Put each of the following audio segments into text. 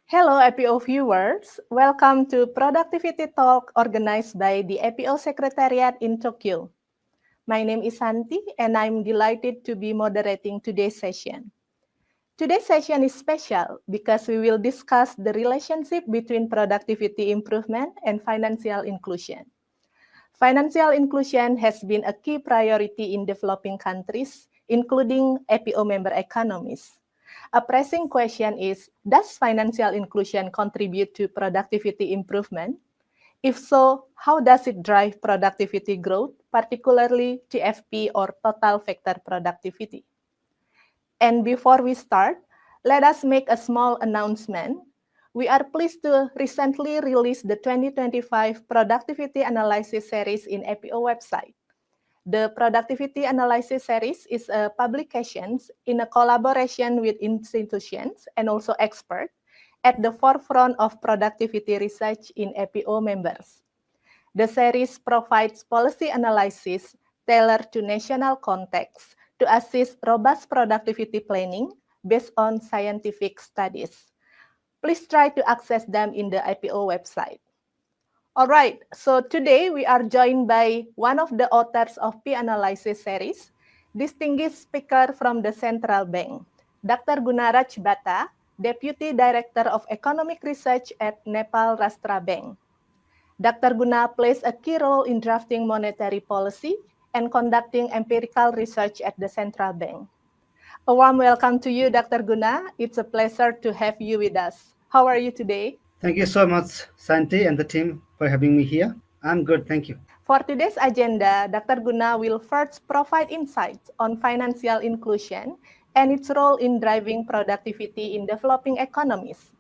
Hello, APO viewers. Welcome to Productivity Talk organized by the APO Secretariat in Tokyo. My name is Santi, and I'm delighted to be moderating today's session. Today's session is special because we will discuss the relationship between productivity improvement and financial inclusion. Financial inclusion has been a key priority in developing countries, including APO member economies. A pressing question is, does financial inclusion contribute to productivity improvement? If so, how does it drive productivity growth, particularly TFP or total factor productivity? And before we start, let us make a small announcement. We are pleased to recently release the 2025 Productivity Analysis Series in APO website. The Productivity Analysis Series is a publication in a collaboration with institutions and also experts at the forefront of productivity research in APO members. The series provides policy analysis tailored to national context to assist robust productivity planning based on scientific studies. Please try to access them in the APO website. All right, so today we are joined by one of the authors of P-Analysis series, distinguished speaker from the Central Bank, Dr. Guna Raj Bhatta, Deputy Director of Economic Research at Nepal Rastra Bank. Dr. Guna plays a key role in drafting monetary policy and conducting empirical research at the Central Bank. A warm welcome to you, Dr. Guna. It's a pleasure to have you with us. How are you today? Thank you so much, Santi and the team, for having me here. I'm good, thank you. For today's agenda, Dr. Guna will first provide insights on financial inclusion and its role in driving productivity in developing economies.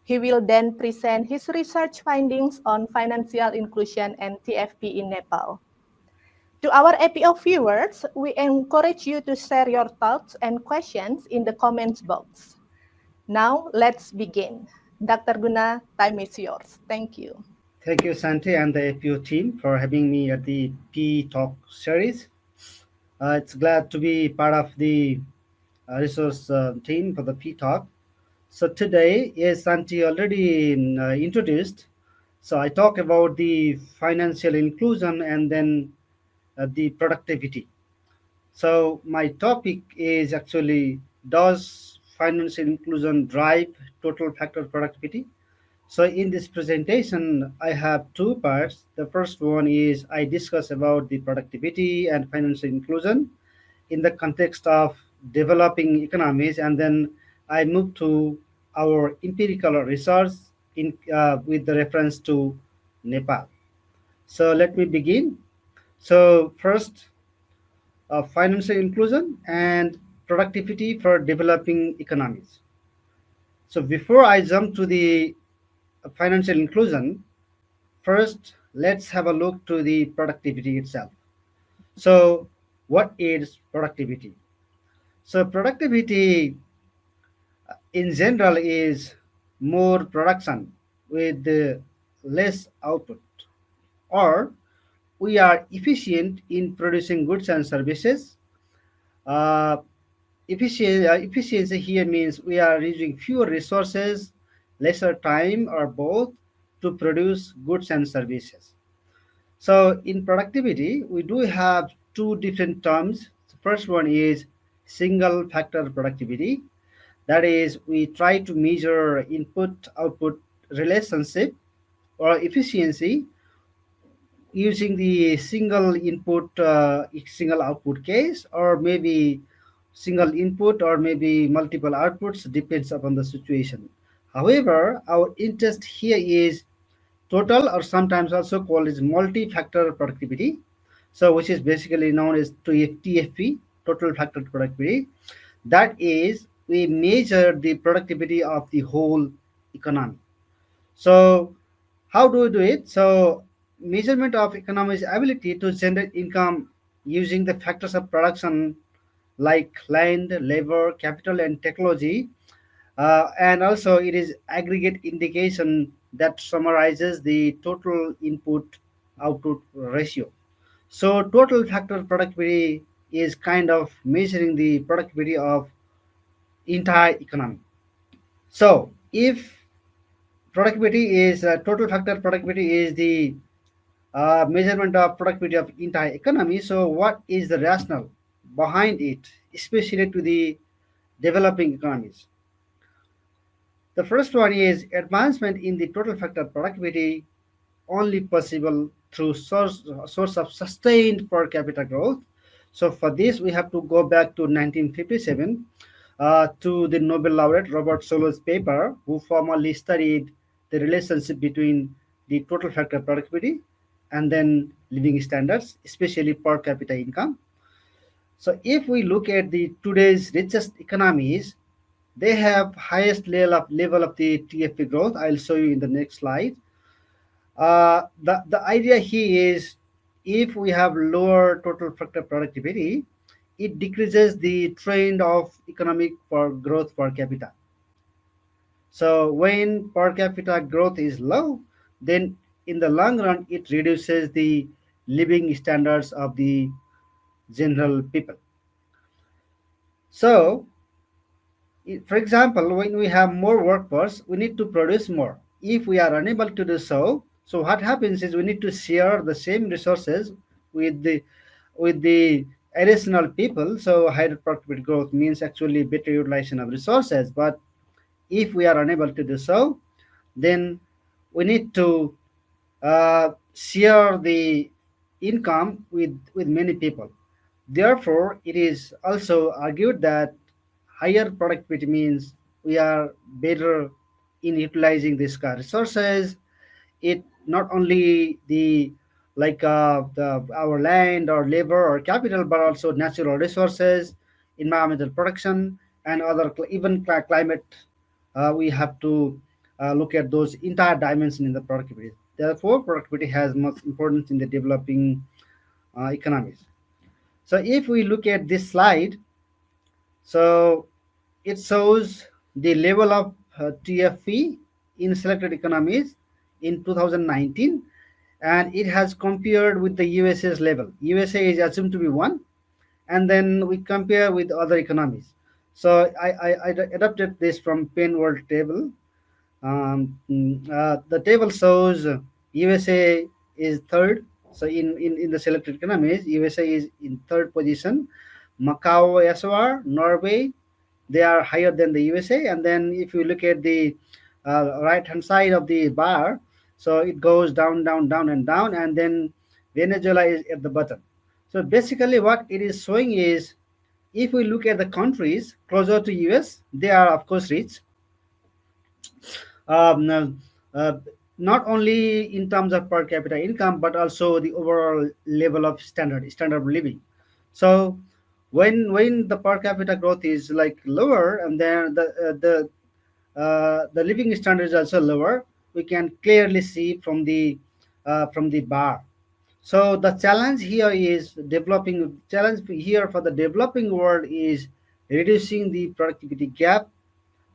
He will then present his research findings on financial inclusion and TFP in Nepal. To our APO viewers, we encourage you to share your thoughts and questions in the comments box. Now, let's begin. Dr. Guna, time is yours. Thank you. Thank you, Santi and the APO team, for having me at the P Talk series. It's glad to be part of the resource team for the P Talk. So today, as Santi already introduced, so I talk about the financial inclusion and then the productivity. So my topic is actually, does financial inclusion drive total factor productivity? So in this presentation, I have two parts. The first one is I discuss about the productivity and financial inclusion in the context of developing economies, and then I move to our empirical research with the reference to Nepal. So let me begin. So first, financial inclusion and productivity for developing economies. So before I jump to the financial inclusion, first let's have a look to the productivity itself. So what is productivity? So productivity in general is more production with less output, or we are efficient in producing goods and services. Uh, efficiency here means we are using fewer resources, lesser time, or both to produce goods and services. So in productivity, we do have two different terms. The first one is single factor productivity. That is, we try to measure input output relationship or efficiency using the single input, single output case, or maybe single input, or maybe multiple outputs, depends upon the situation. However, our interest here is total, or sometimes also called as multi-factor productivity. So which is basically known as TFP, total factor productivity. That is, we measure the productivity of the whole economy. So how do we do it? So measurement of economy's ability to generate income using the factors of production like land, labor, capital, and technology. And also it is aggregate indication that summarizes the total input output ratio. So total factor productivity is kind of measuring the productivity of entire economy. So if productivity is total factor productivity is the measurement of productivity of entire economy, so what is the rationale behind it, especially to the developing economies? The first one is advancement in the total factor productivity only possible through source of sustained per capita growth. So for this, we have to go back to 1957 to the Nobel laureate Robert Solo's paper, who formally studied the relationship between the total factor productivity and then living standards, especially per capita income. So if we look at the today's richest economies, they have highest level of the TFP growth. I'll show you in the next slide. The idea here is if we have lower total factor productivity, it decreases the trend of economic for growth per capita. So when per capita growth is low, then in the long run it reduces the living standards of the general people. So for example, when we have more workforce, we need to produce more. If we are unable to do so, so what happens is we need to share the same resources with the additional people. So higher productivity growth means actually better utilization of resources. But if we are unable to do so, then we need to share the income with many people. Therefore, it is also argued that higher productivity means we are better in utilizing these resources. It not only the our land or labor or capital, but also natural resources, environmental production, and even climate. We have to look at those entire dimensions in the productivity. Therefore, productivity has much importance in the developing economies. So if we look at this slide, so it shows the level of TFE in selected economies in 2019, and it has compared with the USA's level. USA is assumed to be one, and then we compare with other economies. So I adapted this from Penn World Table. The table shows USA is third. So in the selected economies, USA is in third position. Macau, SOR, Norway, they are higher than the USA. And then if you look at the right hand side of the bar, so it goes down, down, down, and down, and then Venezuela is at the bottom. So basically, what it is showing is if we look at the countries closer to US, they are of course rich, um, uh, uh, not only in terms of per capita income but also the overall level of standard of living. So when the per capita growth is like lower, and then the living standard is also lower, we can clearly see from the bar. So the challenge here for the developing world is reducing the productivity gap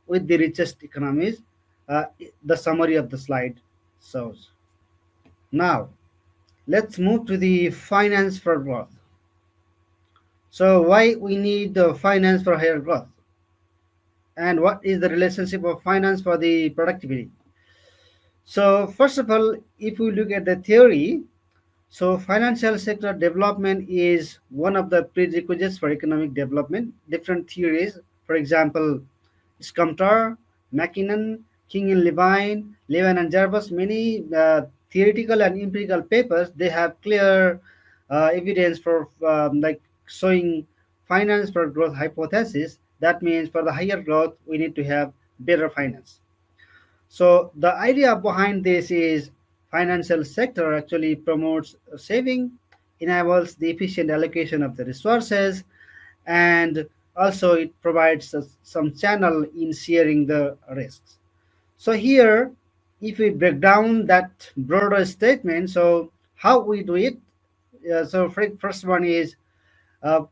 with the richest economies. Uh, the summary of the slide shows. Now, let's move to the finance for growth. So, why we need the finance for higher growth, and what is the relationship of finance for the productivity? So, first of all, if we look at the theory, so financial sector development is one of the prerequisites for economic development. Different theories, for example, Scumtar, McKinnon, King and Levine and Jarvis, many theoretical and empirical papers, they have clear evidence for showing finance for growth hypothesis. That means for the higher growth, we need to have better finance. So the idea behind this is financial sector actually promotes saving, enables the efficient allocation of the resources, and also it provides us some channel in sharing the risks. So here, if we break down that broader statement, so how we do it, so first one is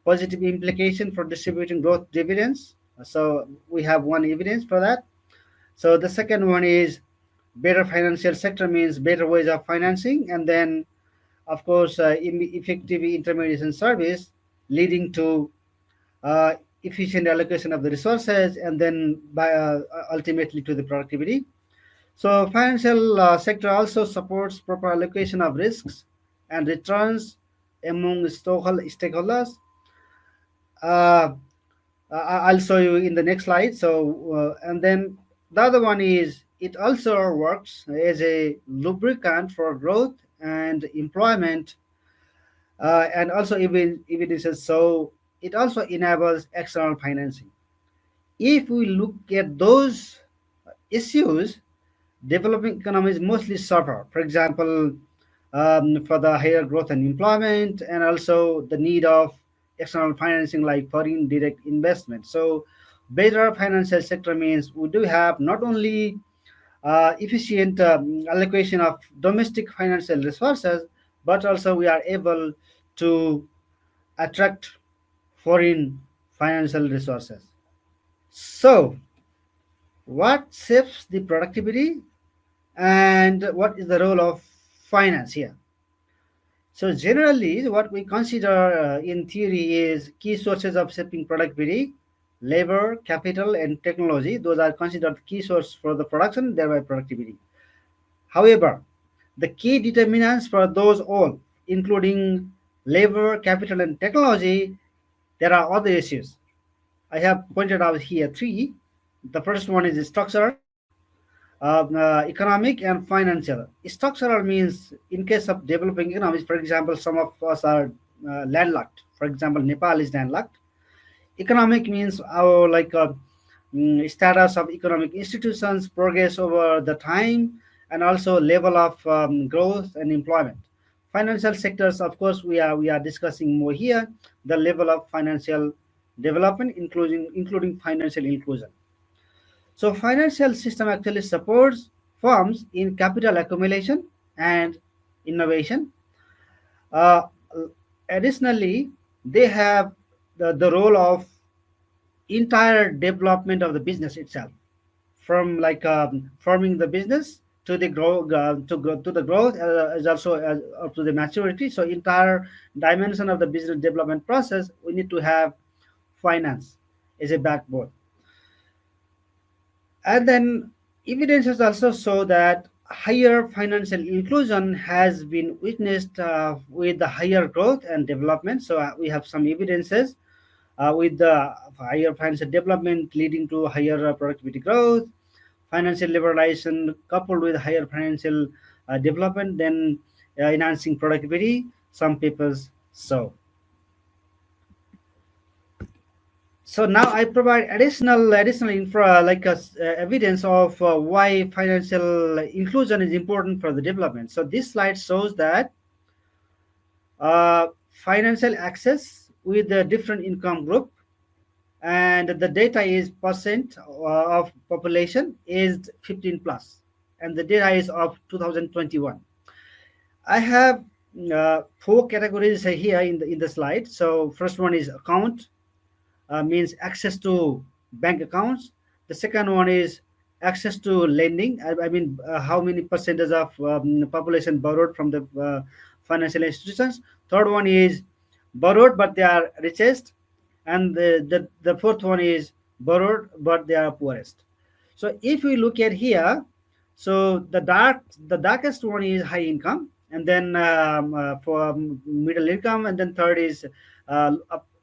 positive implication for distributing growth dividends. So we have one evidence for that. So the second one is better financial sector means better ways of financing, and then of course effective intermediation service. leading to uh, efficient allocation of the resources, and then by ultimately to the productivity. So financial sector also supports proper allocation of risks and returns among stakeholders. Uh, I'll show you in the next slide. So and then the other one is it also works as a lubricant for growth and employment, and also evidences. So it also enables external financing. If we look at those issues, developing economies mostly suffer. For example, for the higher growth and employment, and also the need of external financing like foreign direct investment. So, better financial sector means we do have not only efficient allocation of domestic financial resources, but also we are able to attract foreign financial resources. So, what shapes the productivity and what is the role of finance here? So generally, what we consider in theory is key sources of shaping productivity: labor, capital, and technology. Those are considered key source for the production, thereby productivity. However, the key determinants for those all, including labor, capital, and technology, there are other issues. I have pointed out here three. The first one is structural, economic and financial. Structural means in case of developing economies, for example, some of us are landlocked. For example, Nepal is landlocked. Economic means our status of economic institutions, progress over the time, and also level of growth and employment. Financial sectors, of course, we are discussing more here. The level of financial development, including financial inclusion. So financial system actually supports firms in capital accumulation and innovation. Uh, Additionally, they have the role of entire development of the business itself, from forming the business to the to the growth, as also as up to the maturity. So entire dimension of the business development process, we need to have finance as a backbone. And then evidences also show that higher financial inclusion has been witnessed with the higher growth and development. So we have some evidences with the higher financial development leading to higher productivity growth, financial liberalization coupled with higher financial development, then enhancing productivity. Some papers so. So now I provide additional infra evidence of why financial inclusion is important for the development. So this slide shows that financial access with the different income group, and the data is percent of population is 15 plus, and the data is of 2021. I have four categories here in the slide. So first one is account, means access to bank accounts. The second one is access to lending. I mean, how many percentage of population borrowed from the financial institutions. Third one is borrowed but they are richest, and the fourth one is borrowed but they are poorest. So if we look at here, so the darkest one is high income, and then for middle income, and then third is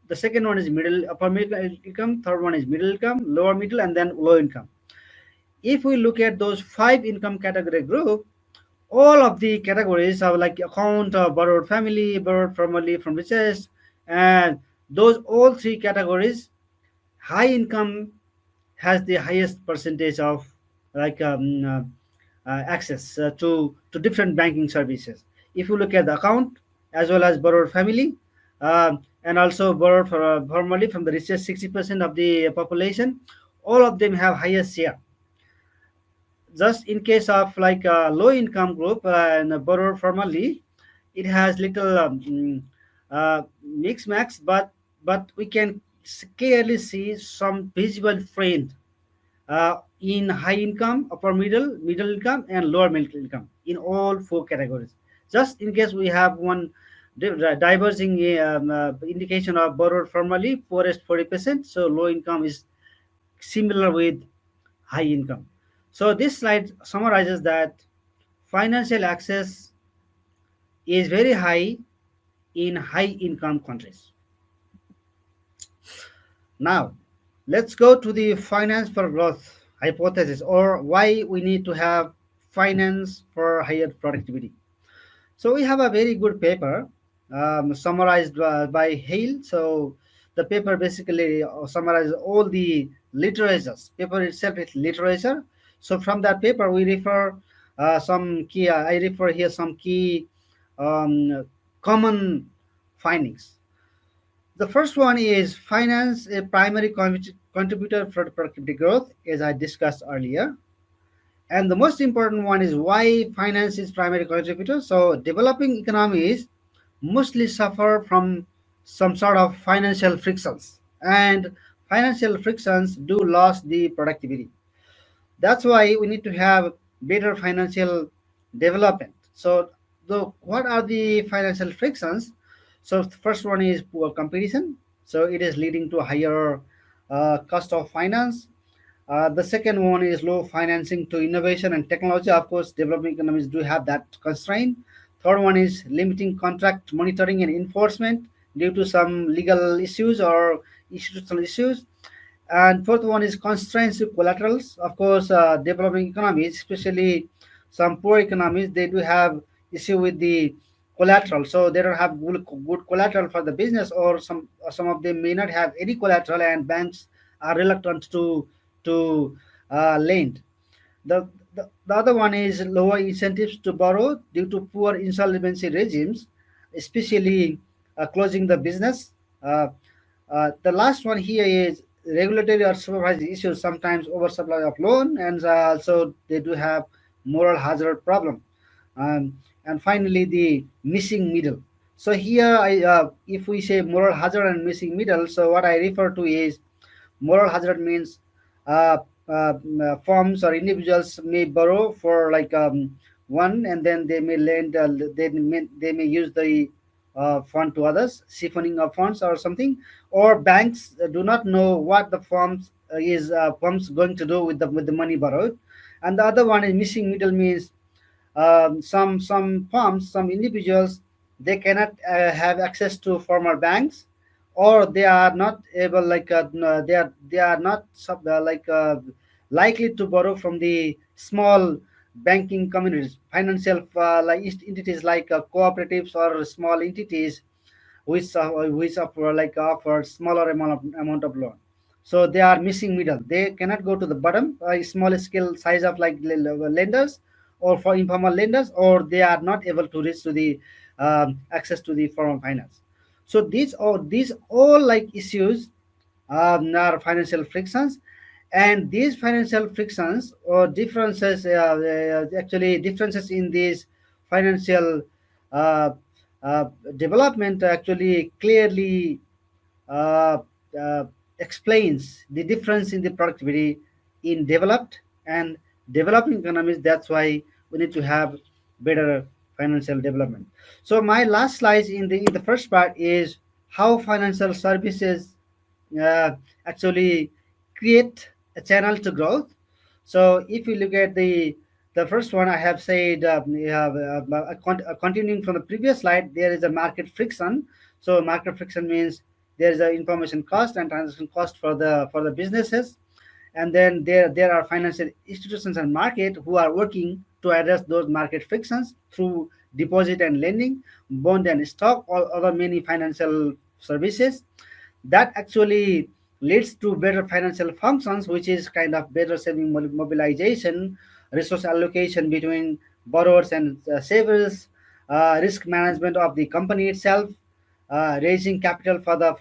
the second one is middle upper middle income, third one is middle income, lower middle, and then low income. If we look at those five income category group, all of the categories are like account, borrowed family, borrowed family from richest, and those all three categories, high income has the highest percentage of like access to different banking services. If you look at the account as well as borrowed family, and also borrowed formally from the richest 60% of the population, all of them have highest share. Just in case of like a low income group and borrowed formally, it has little mix max, but we can clearly see some visible trend in high income, upper middle income, and lower middle income in all four categories. Just in case we have one diverging indication of borrowed formally, poorest 40%. So low income is similar with high income. So this slide summarizes that financial access is very high in high income countries. Now, let's go to the finance for growth hypothesis, or why we need to have finance for higher productivity. So we have a very good paper summarized by Hale. So the paper basically summarizes all the literatures. Paper itself is literature. So from that paper, we refer some key. I refer here some key common findings. The first one is finance a primary contributor for productivity growth, as I discussed earlier. And the most important one is why finance is primary contributor. So developing economies mostly suffer from some sort of financial frictions, and financial frictions do lose the productivity. That's why we need to have better financial development. So what are the financial frictions? So the first one is poor competition. So it is leading to higher cost of finance. The second one is low financing to innovation and technology. Of course, developing economies do have that constraint. Third one is limiting contract monitoring and enforcement due to some legal issues or institutional issues. And fourth one is constraints to collaterals. Of course, developing economies, especially some poor economies, they do have issue with the collateral. So they don't have good collateral for the business, or some of them may not have any collateral, and banks are reluctant to lend. The other one is lower incentives to borrow due to poor insolvency regimes, especially closing the business. The last one here is regulatory or supervisory issues, sometimes oversupply of loan, and also they do have moral hazard problem. And finally, the missing middle. So here, if we say moral hazard and missing middle, so what I refer to is moral hazard means uh, firms or individuals may borrow for like one, and then they may lend. They may use the fund to others, siphoning of funds or something. Or banks do not know what the firms going to do with the money borrowed. And the other one is missing middle means some firms, some individuals, they cannot have access to formal banks, or they are not able, like no, they are not likely to borrow from the small banking communities, financial entities like cooperatives or small entities which offer smaller amount of loan. So they are missing middle. They cannot go to the bottom, small scale size of like lenders, or for informal lenders, or they are not able to reach to the access to the formal finance. So these all like issues are financial frictions, and these financial frictions or differences, actually differences in these financial uh, uh, development actually clearly uh, uh, explains the difference in the productivity in developed and developing economies. That's why we need to have better financial development. So my last slide in the first part is how financial services uh, actually create a channel to growth. So if you look at the first one, I have said, we have continuing from the previous slide, there is a market friction. So market friction means there is a information cost and transaction cost for the businesses, and then there are financial institutions and market who are working to address those market frictions through deposit and lending, bond and stock, or other many financial services that actually leads to better financial functions, which is kind of better saving mobilization, resource allocation between borrowers and savers, risk management of the company itself, raising capital for the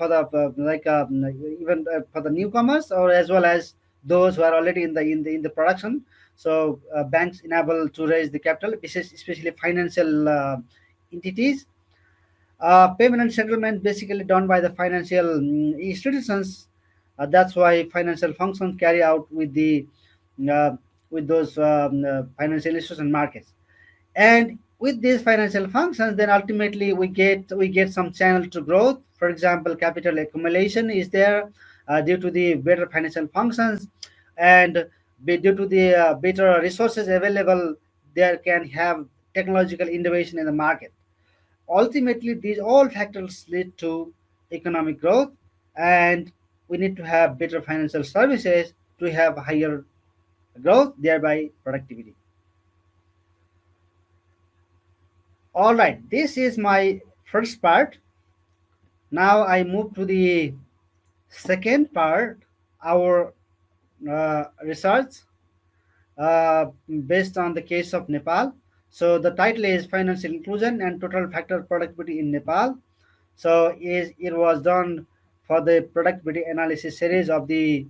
even for the newcomers, or as well as those who are already in the production. So banks enable to raise the capital, especially financial entities. Payment and settlement basically done by the financial institutions. That's why financial functions carry out uh, with those financial institutions and markets. And with these financial functions, then ultimately we get some channel to growth. For example, capital accumulation is there due to the better financial functions, and due to the better resources available, there can have technological innovation in the market. Ultimately, these all factors lead to economic growth, and we need to have better financial services to have higher growth, thereby productivity. All right, this is my first part. Now I move to the second part, our research uh, based on the case of Nepal. So the title is Financial Inclusion and Total Factor Productivity in Nepal. So it was done for the productivity analysis series of the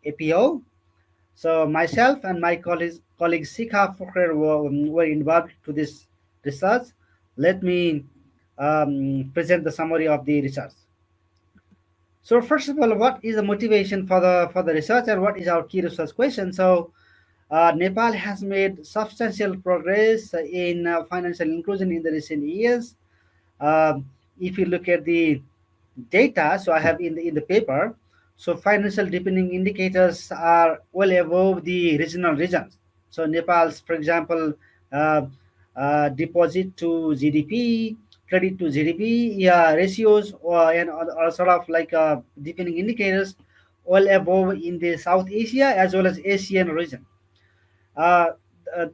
APO. So myself and my colleague Sikha Fukher were involved to this research. Let me present the summary of the research. So first of all, what is the motivation for the research, and what is our key research question? So Nepal has made substantial progress in financial inclusion in the recent years. If you look at the data, so I have in the paper, so financial deepening indicators are well above the regions. So Nepal's, for example, uh, deposit to GDP, credit to GDP, yeah, ratios, or sort of like deepening indicators, well above in the South Asia as well as Asian region. uh,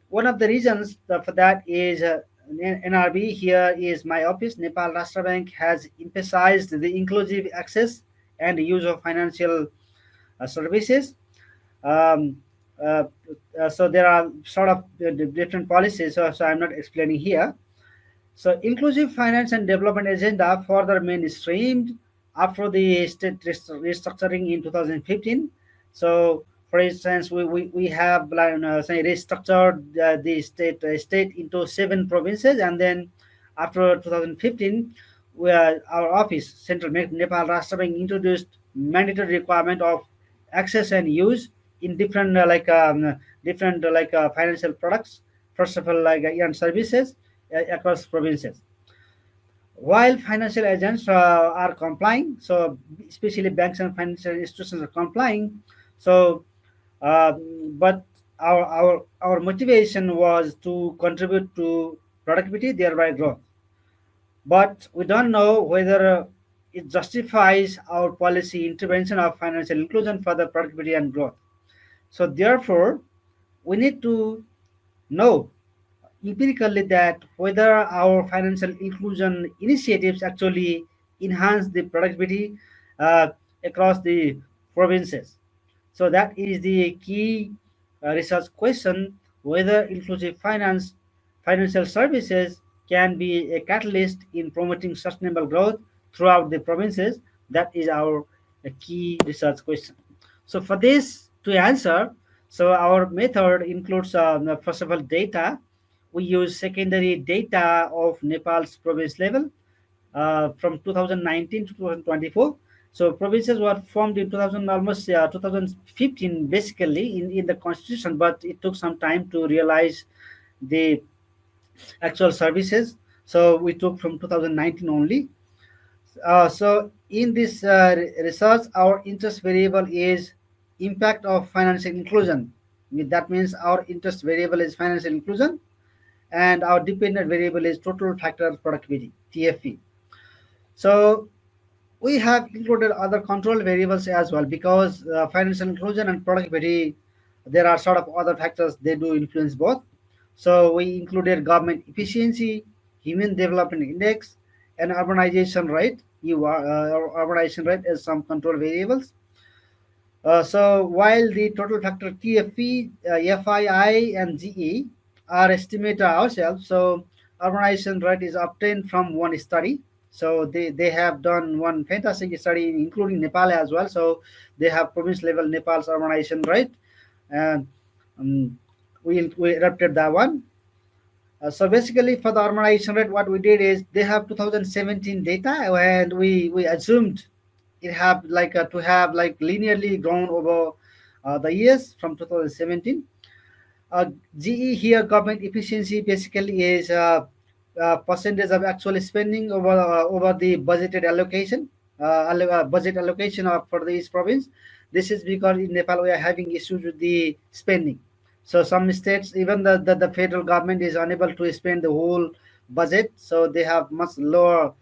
One of the reasons for that is NRB. Here is my office. Nepal Rastra Bank has emphasized the inclusive access and use of financial services. Um, uh, so there are sort of different policies. So I'm not explaining here. So inclusive finance and development agenda further mainstreamed after the state restructuring in 2015. So for instance, we have like, say restructured the state into 7 provinces, and then after 2015, our office Central Nepal Rastra Bank introduced mandatory requirement of access and use in different financial products. First of all, like and services across provinces. While financial agents are complying, so especially banks and financial institutions are complying, so uh, but our motivation was to contribute to productivity, thereby growth. But we don't know whether it justifies our policy intervention of financial inclusion for the productivity and growth. So therefore, we need to know empirically that whether our financial inclusion initiatives actually enhance the productivity uh, across the provinces. So that is the key research question, whether inclusive financial services can be a catalyst in promoting sustainable growth throughout the provinces. That is our key research question. So for this to answer, so our method includes first of all data. We use secondary data of Nepal's province level from 2019 to 2024. So provinces were formed in 2000, almost 2015, basically in the constitution, but it took some time to realize the actual services. So we took from 2019 only. So in this research, our interest variable is impact of financial inclusion. That means our interest variable is financial inclusion, and our dependent variable is total factor productivity (TFP). So we have included other control variables as well, because financial inclusion and productivity, there are sort of other factors they do influence both. So we included government efficiency, human development index, and urbanization rate. Urbanization rate as some control variables. So while the total factor TFP, FII, and GE are estimated ourselves, so urbanization rate is obtained from one study. So they have done one fantastic study, including Nepal as well. So they have province level Nepal's urbanization rate, and um, we adapted that one. So basically, for the urbanization rate, what we did is they have 2017 data, and we assumed it have to have like linearly grown over the years from 2017. Uh, GE here, government efficiency basically is percentage of actual spending over the budgeted allocation, budget allocation for the each province. This is because in Nepal we are having issues with the spending. So some states, even the federal government is unable to spend the whole budget, so they have much lower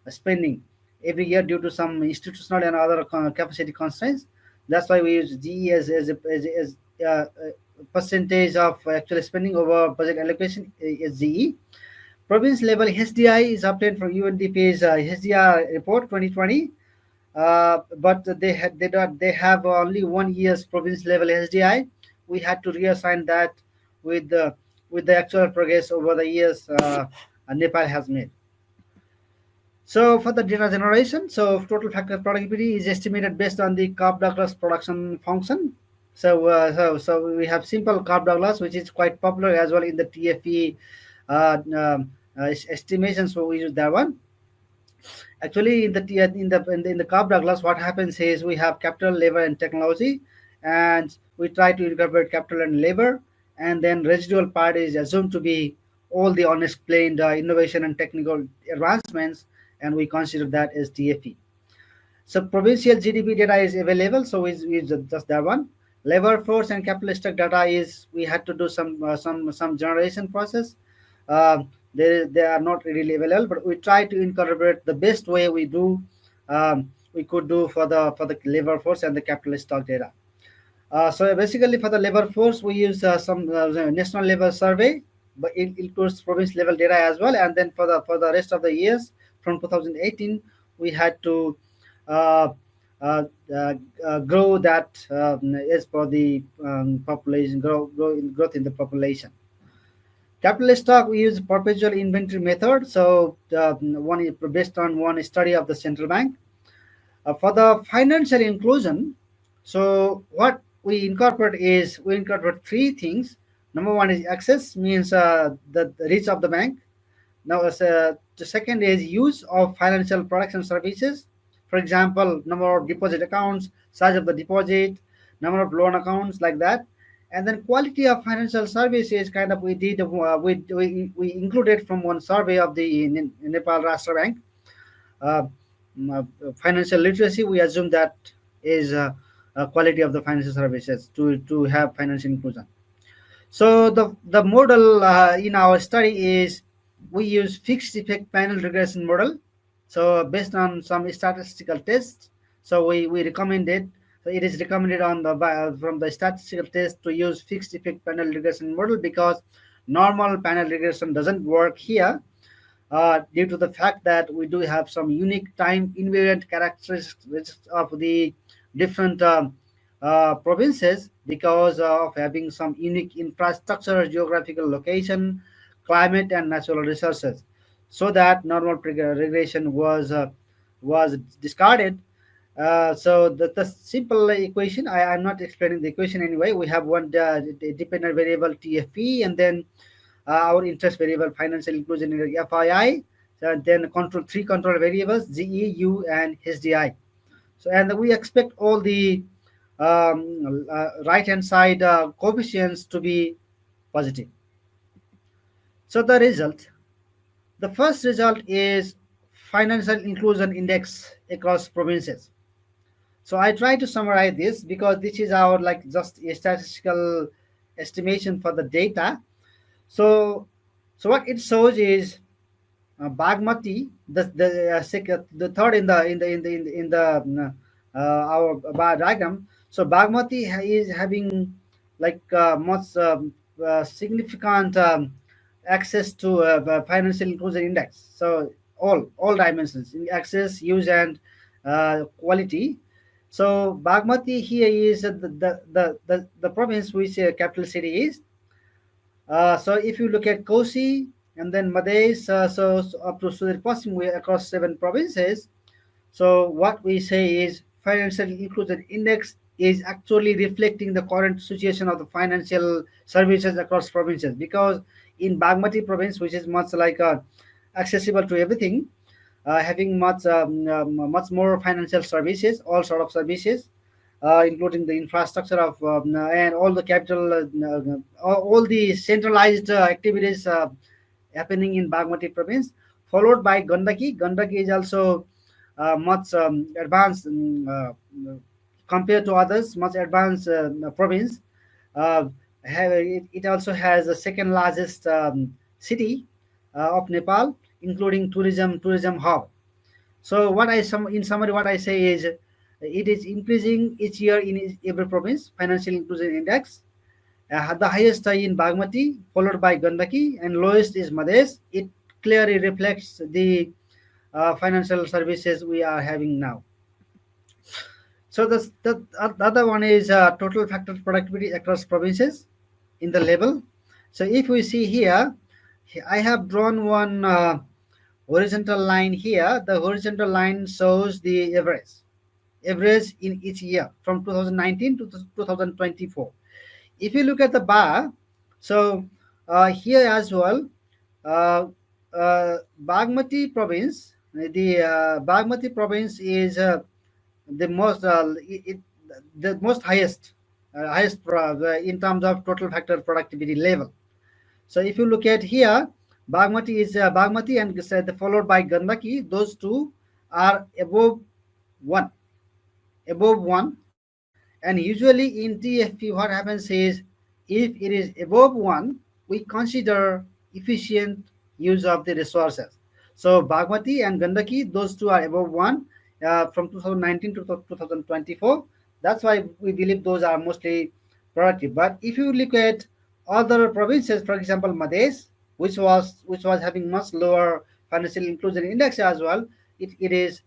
spending every year due to some institutional and other capacity constraints. That's why we use GE as percentage of actual spending over budget allocation is GE. Province level HDI is obtained from UNDP's HDI report 2020, but they have only 1 year's province level HDI. We had to reassign that with the actual progress over the years Nepal has made. So for the data generation, so total factor productivity is estimated based on the Cobb-Douglas production function. So we have simple Cobb-Douglas, which is quite popular as well in the TFE estimation. So we use that one. Actually, in the Cobb-Douglas, what happens is we have capital, labor, and technology, and we try to incorporate capital and labor, and then residual part is assumed to be all the unexplained innovation and technical advancements, and we consider that as TFE. So provincial GDP data is available, so we just that one. Labor force and capital stock data is we had to do some generation process. They are not really available, but we try to incorporate the best way we could do for the labor force and the capital stock data. So basically, for the labor force, we use some national level survey, but it includes province level data as well. And then for the rest of the years from 2018, we had to uh, grow that as per the population growth in the population. Capital stock, we use perpetual inventory method. So one is based on one study of the central bank. For the financial inclusion, so what we incorporate three things. Number one is access, means the reach of the bank. Now, the second is use of financial products and services. For example, number of deposit accounts, size of the deposit, number of loan accounts, like that. And then quality of financial services, kind of we included from one survey of the Nepal Rastra Bank. uh, Financial literacy, we assume that is quality of the financial services to have financial inclusion. So the model in our study is we use fixed effect panel regression model. So based on some statistical tests, so we recommended. So it is recommended from the statistical test to use fixed effect panel regression model because normal panel regression doesn't work here due to the fact that we do have some unique time invariant characteristics of the different provinces because of having some unique infrastructure, geographical location, climate, and natural resources. So that normal regression was discarded. So the simple equation, I'm not explaining the equation anyway. We have one dependent variable TFE, and then our interest variable financial inclusion in the FII, and then three control variables GE, U, and HDI. So and we expect all the right hand side coefficients to be positive. So the first result is financial inclusion index across provinces. So I try to summarize this because this is our like just a statistical estimation for the data. So what it shows is Bagmati, the third in our bar diagram. So Bagmati is having like much significant access to financial inclusion index. So all dimensions in access, use, and quality. So Bagmati here is the province which capital city is. So if you look at Kosi and then Madhesh, so up to Sudir Pasim, we across 7 provinces. So what we say is financial inclusion index is actually reflecting the current situation of the financial services across provinces because in Bagmati province, which is much like accessible to everything, having much more financial services, all sort of services. including the infrastructure of and all the capital, all the centralized activities happening in Bagmati province, followed by Gandaki. Gandaki is also much advanced compared to others, much advanced province. Uh, it also has the second largest city of Nepal, including tourism hub. So in summary, what I say is it is increasing each year in every province. Financial inclusion index the highest in Bagmati, followed by Gandaki, and lowest is Madhes. It clearly reflects the financial services we are having now. So the other one is total factor productivity across provinces in the level. So if we see here, I have drawn one horizontal line here. The horizontal line shows the average in each year from 2019 to 2024. If you look at the bar, so here as well, uh, Bagmati province, the Bagmati province is the most the most in terms of total factor productivity level. So if you look at here, Bagmati and followed by Gandaki. Those two are one, above one, and usually in TFP what happens is if it is above one, we consider efficient use of the resources. So Bagmati and Gandaki, those two are above one from 2019 to 2024. That's why we believe those are mostly productive. But if you look at other provinces, for example Madhes, which was having much lower financial inclusion index as well, it is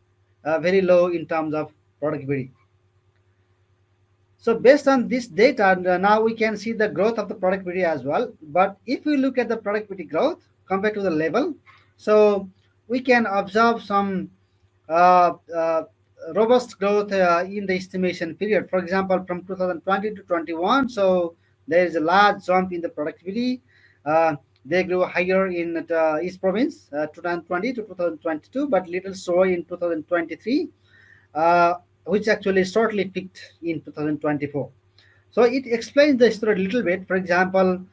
very low in terms of productivity. So based on this data, now we can see the growth of the productivity as well. But if we look at the productivity growth compared to the level, so we can observe some uh, uh, robust growth in the estimation period. For example, from 2020 to 21, so there is a large jump in the productivity. They grew higher in the East Province, 2020 to 2022, but little slower in 2023, uh, which actually shortly peaked in 2024. So it explains the story a little bit. For example,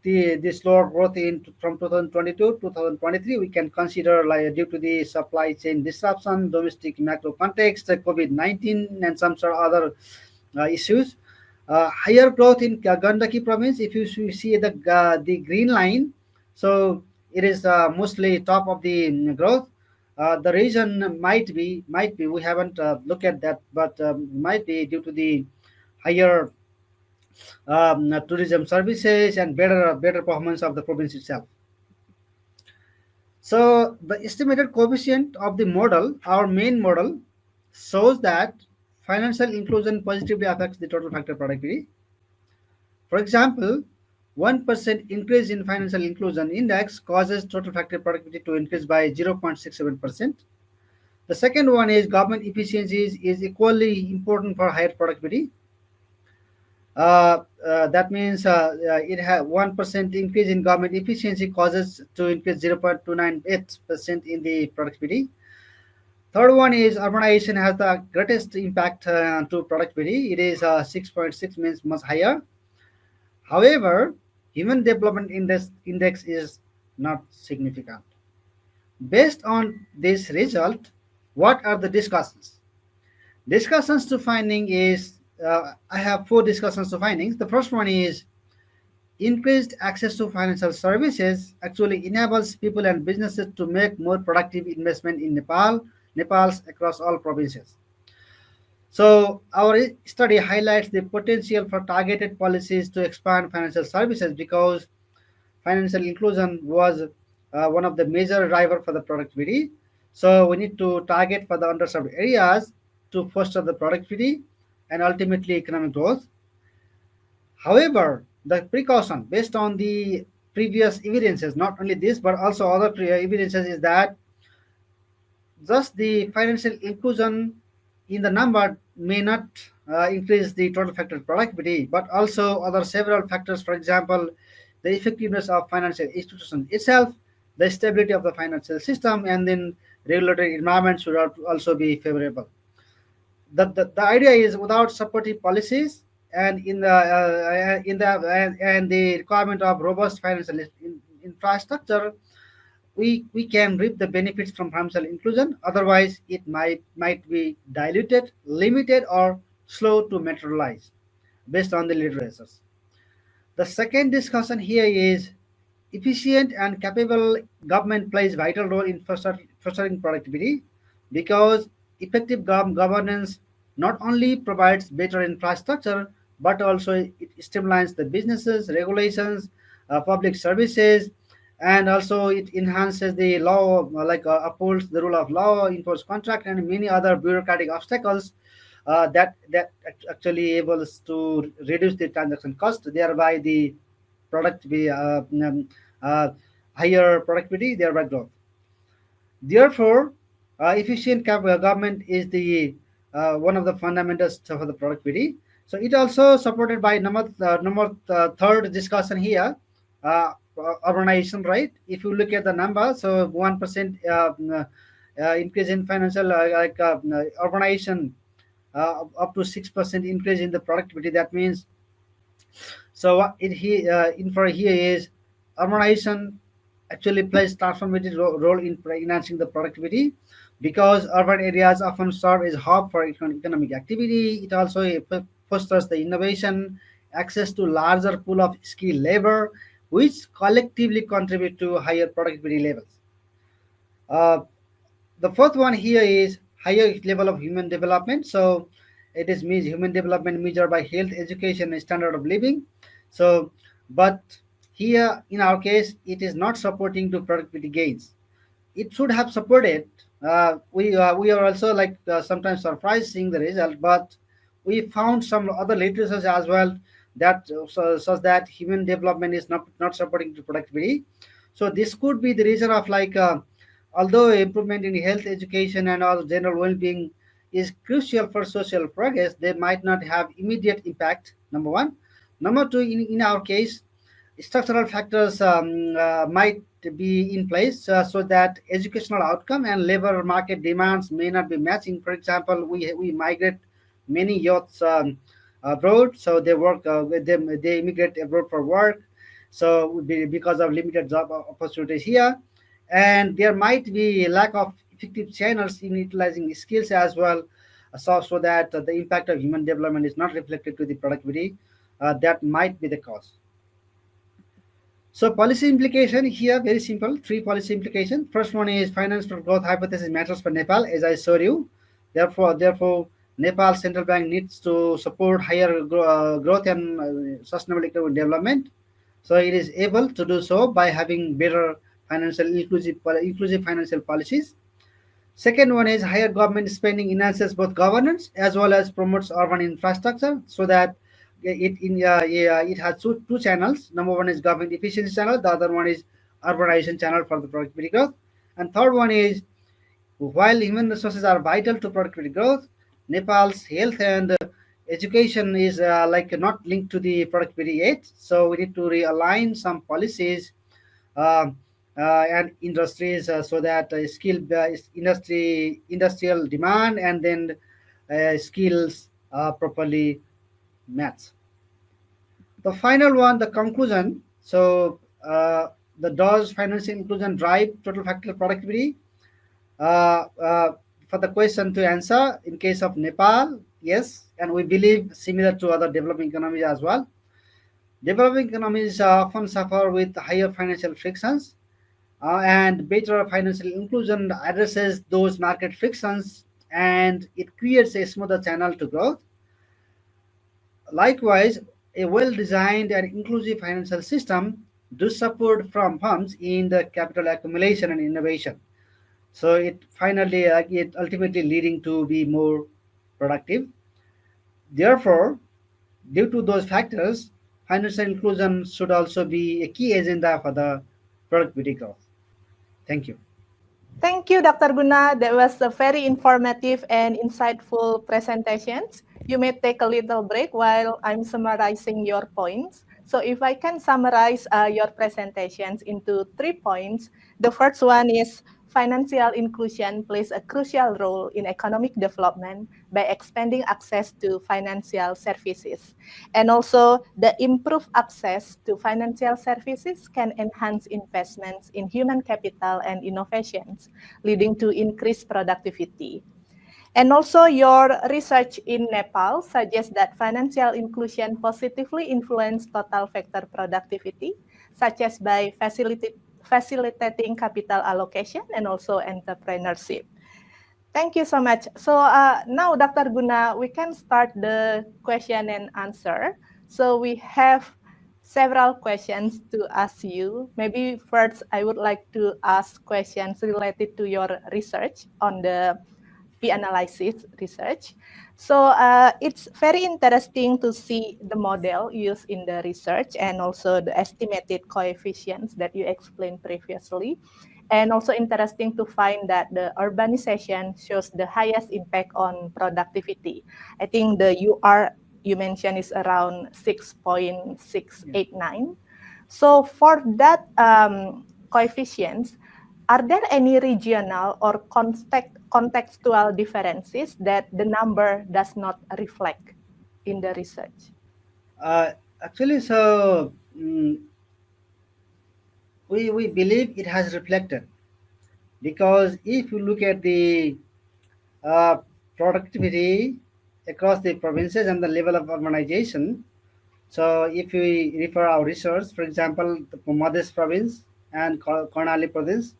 the slower growth in from 2022 to 2023 we can consider like due to the supply chain disruption, domestic macro context, COVID-19, and some sort of other issues. Higher growth in Gandaki province. If you see the green line, so it is mostly top of the growth. The reason might be we haven't looked at that, but might be due to the higher tourism services and better performance of the province itself. So the estimated coefficient of the model, our main model, shows that financial inclusion positively affects the total factor productivity. For example, 1% increase in financial inclusion index causes total factor productivity to increase by 0.67%. The second one is government efficiencies is equally important for higher productivity. That means it has 1% increase in government efficiency causes to increase 0.298% in the productivity. Third one is urbanization has the greatest impact to productivity. It is 6.6, means much higher. However, human development index is not significant. Based on this result, what are the discussions? Discussions to finding is I have four discussions to findings. The first one is increased access to financial services actually enables people and businesses to make more productive investment in Nepal's across all provinces. So our study highlights the potential for targeted policies to expand financial services because financial inclusion was one of the major driver for the productivity. So we need to target for the underserved areas to foster the productivity and ultimately economic growth. However, the precaution based on the previous evidences, not only this but also other evidences, is that just the financial inclusion in the number may not increase the total factor productivity, but also other several factors. For example, the effectiveness of financial institution itself, the stability of the financial system, and then regulatory environment should also be favorable. The idea is without supportive policies and and the requirement of robust financial infrastructure, we can reap the benefits from financial inclusion. Otherwise, it might be diluted, limited, or slow to materialize based on the literatures. The second discussion here is efficient and capable government plays vital role in fostering productivity, because effective governance not only provides better infrastructure but also it streamlines the businesses, regulations, public services, and also it enhances the law, upholds the rule of law, enforce contract, and many other bureaucratic obstacles that actually able to reduce the transaction cost, thereby the product be uh, higher productivity, thereby growth. Therefore, efficient government is the one of the fundamentals for the productivity. So it also supported by third discussion here, urbanization, right? If you look at the number, so 1% increase in financial urbanization, up to 6% increase in the productivity. That means, so what it he infra here is urbanization actually plays transformative role in enhancing the productivity, because urban areas often serve as hub for economic activity. It also fosters the innovation, access to larger pool of skilled labor, which collectively contribute to higher productivity levels. Uh, the fourth one here is higher level of human development. So it is means human development measured by health, education, and standard of living. So, but here in our case, it is not supporting to productivity gains. It should have supported. We are also sometimes surprised seeing the result, but we found some other literatures as well that such that human development is not supporting to productivity. So this could be the reason of although improvement in health, education, and all general well-being is crucial for social progress, they might not have immediate impact. Number one. Number two, in our case, structural factors might be in place so that educational outcome and labor market demands may not be matching. For example, we migrate many youths abroad, so they work with them. They immigrate abroad for work, so because of limited job opportunities here, and there might be lack of effective channels in utilizing skills as well, so that the impact of human development is not reflected to the productivity. That might be the cause. So policy implication here, very simple, three policy implication. First one is finance for growth hypothesis matters for Nepal, as I showed you. Therefore, Nepal central bank needs to support higher growth and sustainable economic development. So it is able to do so by having better inclusive financial policies. Second one is higher government spending enhances both governance as well as promotes urban infrastructure, so that it has two channels. Number one is government efficiency channel. The other one is urbanization channel for the productivity growth. And third one is, while human resources are vital to productivity growth, Nepal's health and education is not linked to the productivity yet. So we need to realign some policies um, and industries so that industrial demand and then skills properly match. The final one, the conclusion. So the does financial inclusion drive total factor productivity? Uh, uh, for the question to answer, in case of Nepal, yes, and we believe similar to other developing economies as well. Developing economies often suffer with higher financial frictions, and better financial inclusion addresses those market frictions, and it creates a smoother channel to growth. Likewise, a well-designed and inclusive financial system does support from firms in the capital accumulation and innovation. So it ultimately leading to be more productive. Therefore, due to those factors, financial inclusion should also be a key agenda for the productivity growth. Thank you. Thank you, Dr. Guna. That was a very informative and insightful presentations. You may take a little break while I'm summarizing your points. So if I can summarize your presentations into 3 points, the first one is financial inclusion plays a crucial role in economic development by expanding access to financial services. And also, the improved access to financial services can enhance investments in human capital and innovations, leading to increased productivity. And also, your research in Nepal suggests that financial inclusion positively influence total factor productivity, such as by facilitating capital allocation and also entrepreneurship. Thank you so much. So now, Dr. Guna, we can start the question and answer. So we have several questions to ask you. Maybe first, I would like to ask questions related to your research on the P-analysis research. So it's very interesting to see the model used in the research and also the estimated coefficients that you explained previously. And also interesting to find that the urbanization shows the highest impact on productivity. I think the UR you mentioned is around 6.689. So for that coefficients, are there any regional or contextual differences that the number does not reflect in the research? Uh, Actually, so we believe it has reflected, because if you look at the uh, productivity across the provinces and the level of urbanization. So if we refer our research, for example, the Madhya province and Karnali province,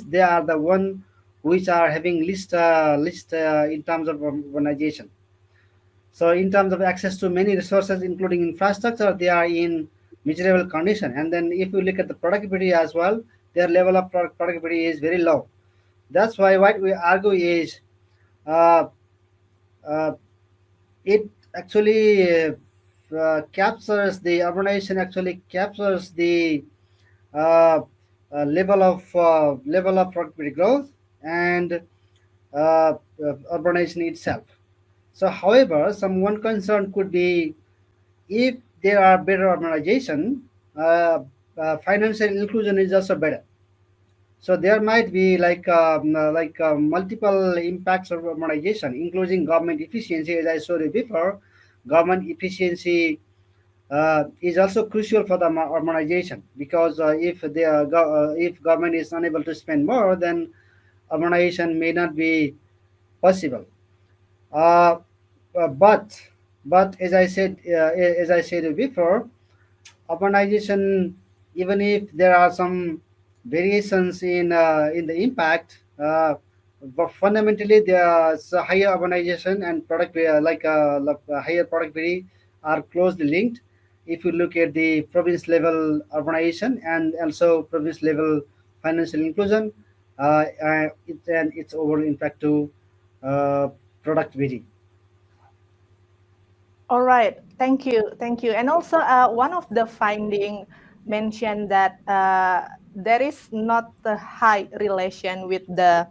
they are the one which are having least in terms of urbanization. So in terms of access to many resources, including infrastructure, they are in miserable condition. And then if you look at the productivity as well, their level of productivity is very low. That's why what we argue is uh, uh, it actually captures the urbanization, actually captures the uh, level of productivity growth and urbanization itself. So, however, some one concern could be, if there are better urbanization, financial inclusion is also better. So there might be multiple impacts of urbanization, including government efficiency. As I showed you before, government efficiency is also crucial for the urbanization, because if government is unable to spend more, then urbanization may not be possible. Uh, uh, but but as I said before, urbanization, even if there are some variations in the impact, but fundamentally there's a higher urbanization and higher productivity are closely linked. If you look at the province level urbanization and also province level financial inclusion, and its overall impact to uh, productivity. All right, thank you. And also, one of the finding mentioned that there is not a high relation with the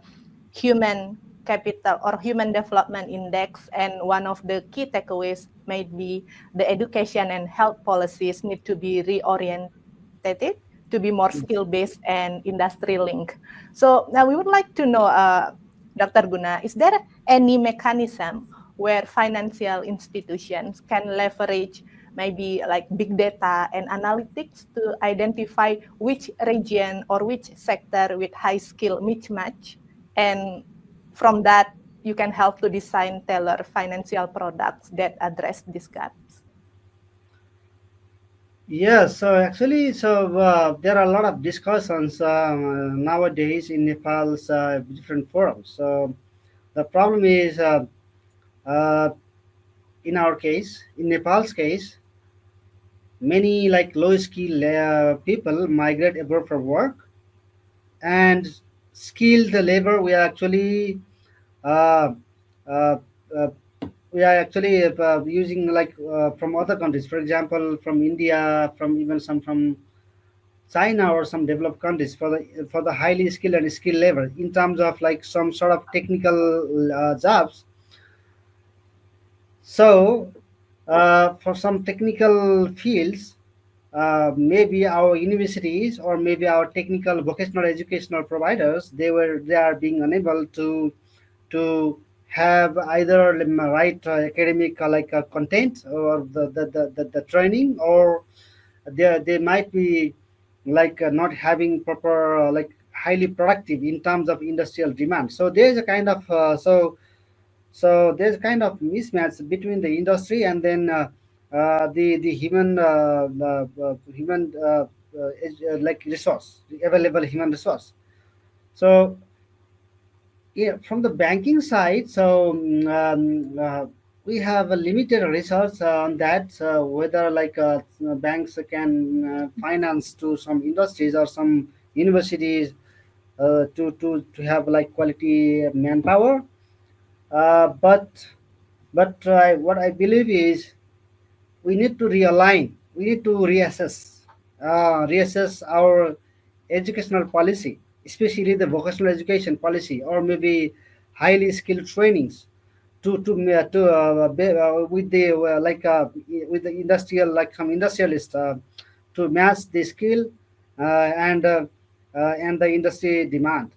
human capital or human development index, and one of the key takeaways may be the education and health policies need to be reoriented to be more skill based and industry linked. So now we would like to know, Dr. Guna, is there any mechanism where financial institutions can leverage maybe like big data and analytics to identify which region or which sector with high skill mismatch, and from that you can help to design tailored financial products that address these gaps? Yes, so actually, there are a lot of discussions nowadays in Nepal's different forums. So the problem is, uh, in our case, in Nepal's case, many like low skill people migrate abroad for work, and skilled labor uh, uh, uh, we are actually using from other countries, for example, from India, from even some from China or some developed countries, for the highly skilled and skilled labor in terms of like some sort of technical jobs. So for some technical fields, maybe our universities or maybe our technical vocational educational providers, they are being unable to have either right academic content or the training, or they might be not having proper highly productive in terms of industrial demand. So there's a kind of there's kind of mismatch between the industry and then the human resource, the available human resource. So yeah, from the banking side, we have a limited research on that, whether banks can finance to some industries or some universities to have quality manpower. But what I believe is we need to realign, we need to reassess our educational policy, especially the vocational education policy, or maybe highly skilled trainings with the with the industrial, like some industrialists, to match the skill and the industry demand.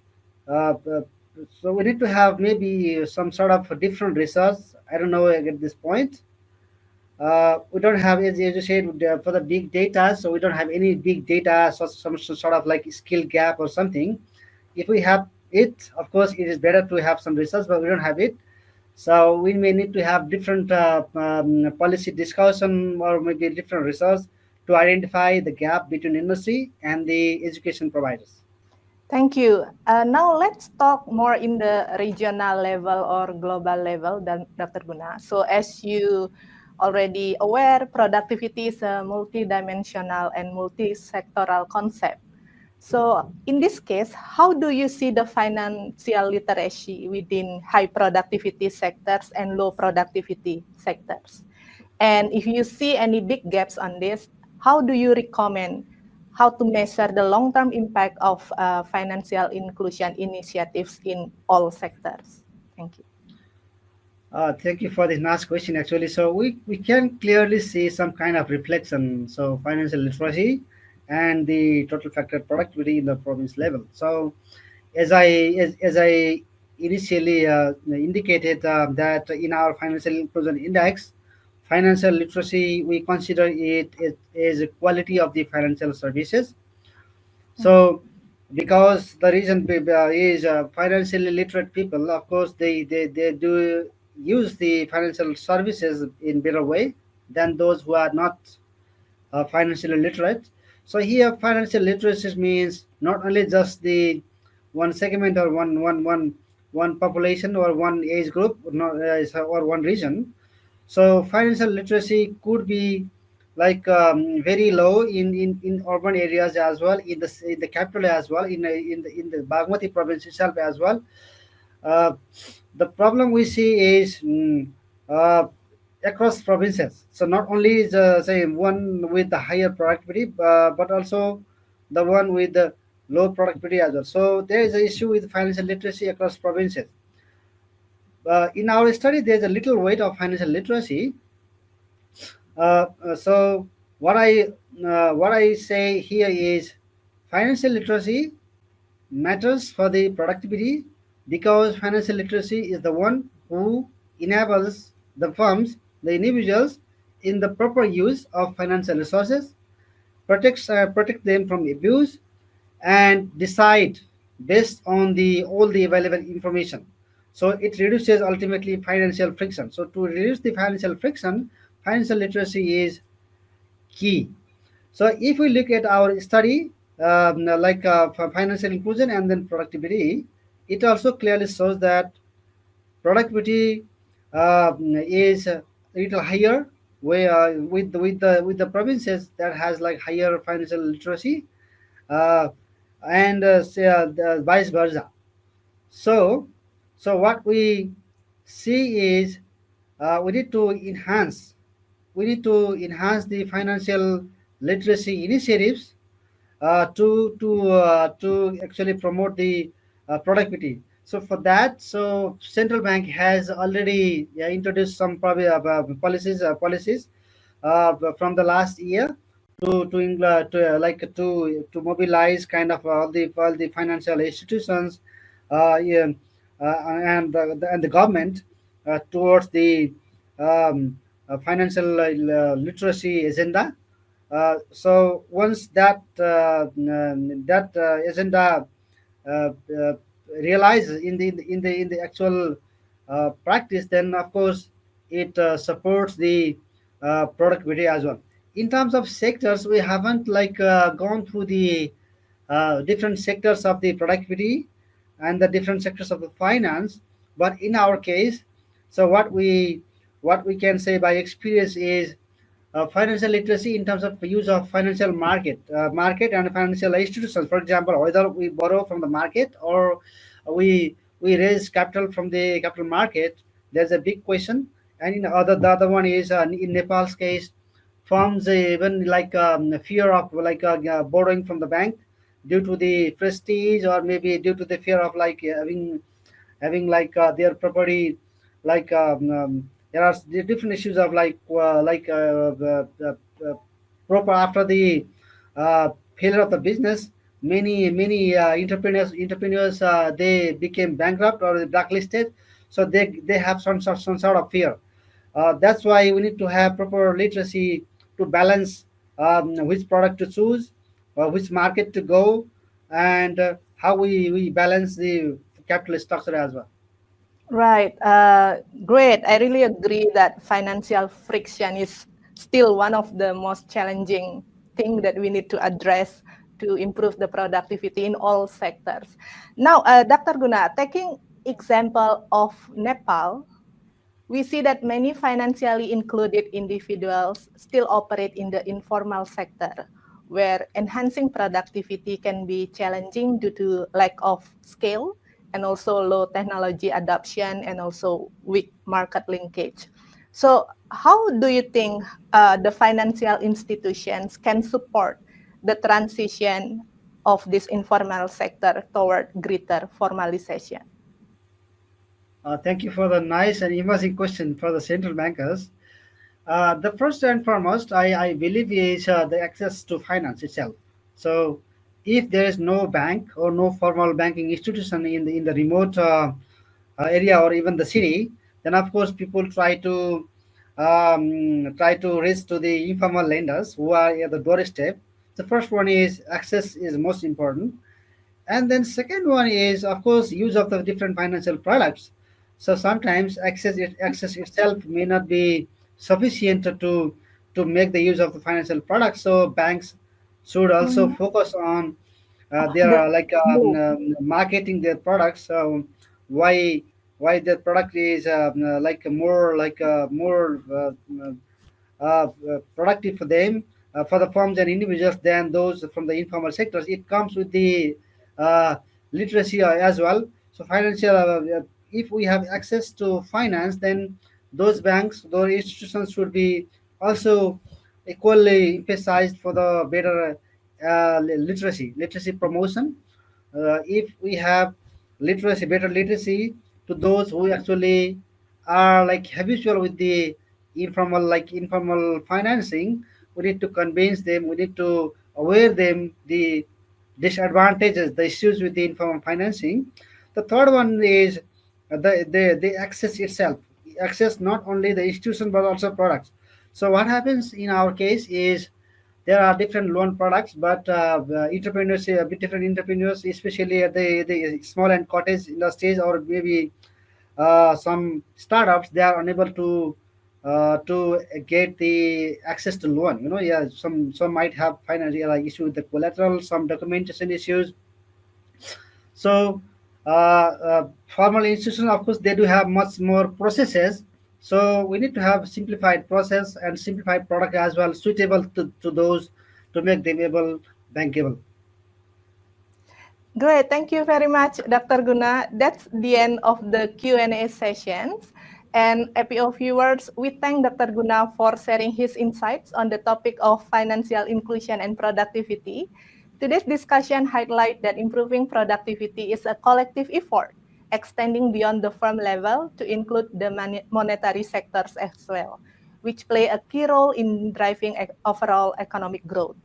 Uh, uh, so we need to have maybe some sort of different research. I don't know at this point. We don't have, as you said, for the big data, so we don't have any big data, so some sort of like skill gap or something. If we have it, of course, it is better to have some research, but we don't have it. So we may need to have different policy discussion or maybe different research to identify the gap between industry and the education providers. Thank you. Now let's talk more in the regional level or global level, Dr. Guna. So as you already aware, productivity is a multidimensional and multi-sectoral concept. So in this case, how do you see the financial literacy within high productivity sectors and low productivity sectors? And if you see any big gaps on this, how do you recommend how to measure the long-term impact of financial inclusion initiatives in all sectors? Thank you. Thank you for this last question. Actually, so we can clearly see some kind of reflection. So financial literacy and the total factor productivity in the province level. So as I initially indicated, that in our financial inclusion index, financial literacy, we consider it as a quality of the financial services. So because the reason is financially literate people, of course, they do use the financial services in better way than those who are not financially literate. So here, financial literacy means not only just the one segment or one population or one age group, or one region. So financial literacy could be very low in urban areas as well, in the capital as well, in the Bagmati province itself as well. Uh, the problem we see is uh, across provinces. So not only is say one with the higher productivity, but also the one with the low productivity as well. So there is an issue with financial literacy across provinces. In our study, there's a little weight of financial literacy. So what I say here is financial literacy matters for the productivity, because financial literacy is the one who enables the firms, the individuals, in the proper use of financial resources, protect them from abuse, and decide based on the all the available information. So it reduces ultimately financial friction. So to reduce the financial friction, financial literacy is key. So if we look at our study, for financial inclusion and then productivity, it also clearly shows that productivity is a little higher, where with the provinces that has like higher financial literacy, uh, and the vice versa. So, so what we see is we need to enhance the financial literacy initiatives to actually promote the productivity. So for that, so central bank has already introduced some policies from the last year. to mobilize kind of all the financial institutions, yeah, and the government towards the um, financial literacy agenda. So once that agenda uh, uh, realizes in the actual practice, then of course it supports the productivity as well. In terms of sectors, we haven't gone through the different sectors of the productivity and the different sectors of the finance. But in our case, so what we can say by experience is financial literacy in terms of use of financial market and financial institutions. For example, whether we borrow from the market or we raise capital from the capital market, there's a big question. And the other one is in Nepal's case, firms even fear of borrowing from the bank due to the prestige, or maybe due to the fear of having their property there are the different issues of proper after the failure of the business. Many entrepreneurs they became bankrupt or blacklisted, so they have some sort of fear. That's why we need to have proper literacy to balance which product to choose, which market to go, and how we balance the capital structure as well. Right. Great. I really agree that financial friction is still one of the most challenging thing that we need to address to improve the productivity in all sectors. Now, Dr. Guna, taking example of Nepal, we see that many financially included individuals still operate in the informal sector, where enhancing productivity can be challenging due to lack of scale and also low technology adoption and also weak market linkage. So, how do you think the financial institutions can support the transition of this informal sector toward greater formalization? Thank you for the nice and immersing question for the central bankers. The first and foremost, I believe, is the access to finance itself. So, if there is no bank or no formal banking institution in the remote area or even the city, then of course people try to reach to the informal lenders who are at the doorstep. The first one is access is most important, and then second one is of course use of the different financial products. So sometimes access itself may not be sufficient to make the use of the financial products, so banks should also Mhm. focus on The their move. marketing their products. Why why their product is productive for them, for the firms and individuals than those from the informal sectors. It comes with the uh, literacy as well. So if we have access to finance, then those institutions should be also equally emphasized for the better literacy promotion. If we have better literacy to those who actually are like habitual with the informal financing, we need to convince them, we need to aware them the disadvantages, the issues with the informal financing. The third one is the access itself, access not only the institution but also products. So what happens in our case is there are different loan products, but entrepreneurs, a bit different entrepreneurs, especially at the small and cottage industries, or maybe some startups, they are unable to get the access to loan. Yeah, some might have financial issue with the collateral, some documentation issues. So formal institutions, of course, they do have much more processes. So we need to have simplified process and simplified product as well, suitable to those, to make them able bankable. Great, thank you very much, Dr. Guna. That's the end of the Q&A sessions. And APO viewers, we thank Dr. Guna for sharing his insights on the topic of financial inclusion and productivity. Today's discussion highlights that improving productivity is a collective effort, extending beyond the firm level to include the monetary sectors as well. which play a key role in driving overall economic growth.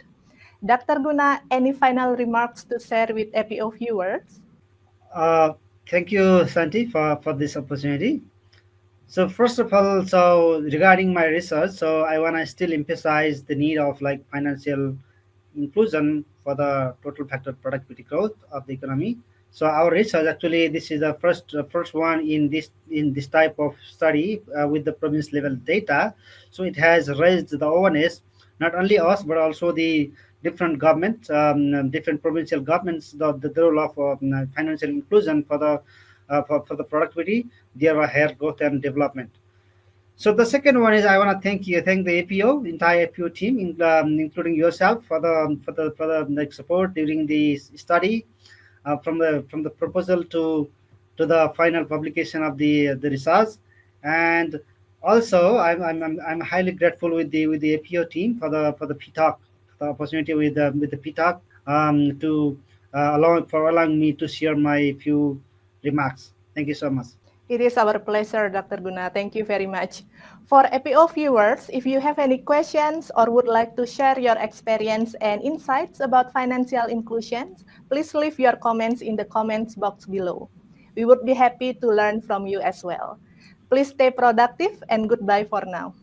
Dr. Guna, any final remarks to share with APO viewers? Uh, Thank you, Santi, for this opportunity. So first of all, so regarding my research, so I want to still emphasize the need of like financial inclusion for the total factor productivity growth of the economy. So our research actually this is the first one in this type of study with the province level data. So it has raised the awareness not only us but also the different governments, different provincial governments, the role of financial inclusion for the productivity, their higher growth and development. So the second one is I want to thank the APO entire APO team, including yourself for the like support during the study, from the proposal to the final publication of the research, and also I'm highly grateful with the APO team for the PTAC, the opportunity with the PTAC to allowing me to share my few remarks. Thank you so much. It is our pleasure, Dr. Guna. Thank you very much. For APO viewers, if you have any questions or would like to share your experience and insights about financial inclusion, please leave your comments in the comments box below. We would be happy to learn from you as well. Please stay productive and goodbye for now.